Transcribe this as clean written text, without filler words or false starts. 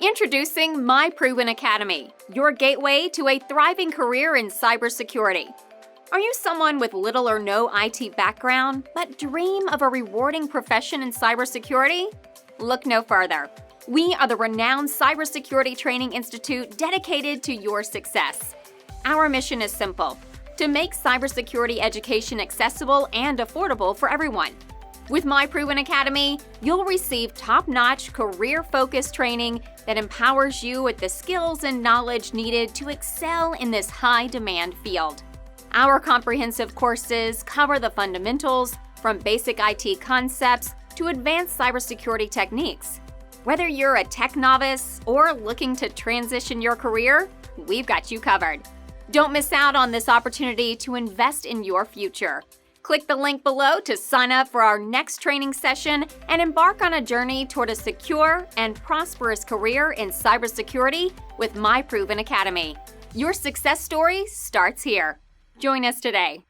Introducing My Proven Academy, your gateway to a thriving career in cybersecurity. Are you someone with little or no IT background, but dream of a rewarding profession in cybersecurity? Look no further. We are the renowned Cybersecurity Training Institute dedicated to your success. Our mission is simple: to make cybersecurity education accessible and affordable for everyone. With My Proven Academy, you'll receive top-notch, career-focused training that empowers you with the skills and knowledge needed to excel in this high-demand field. Our comprehensive courses cover the fundamentals, from basic IT concepts to advanced cybersecurity techniques. Whether you're a tech novice or looking to transition your career, we've got you covered. Don't miss out on this opportunity to invest in your future. Click the link below to sign up for our next training session and embark on a journey toward a secure and prosperous career in cybersecurity with My Proven Academy. Your success story starts here. Join us today.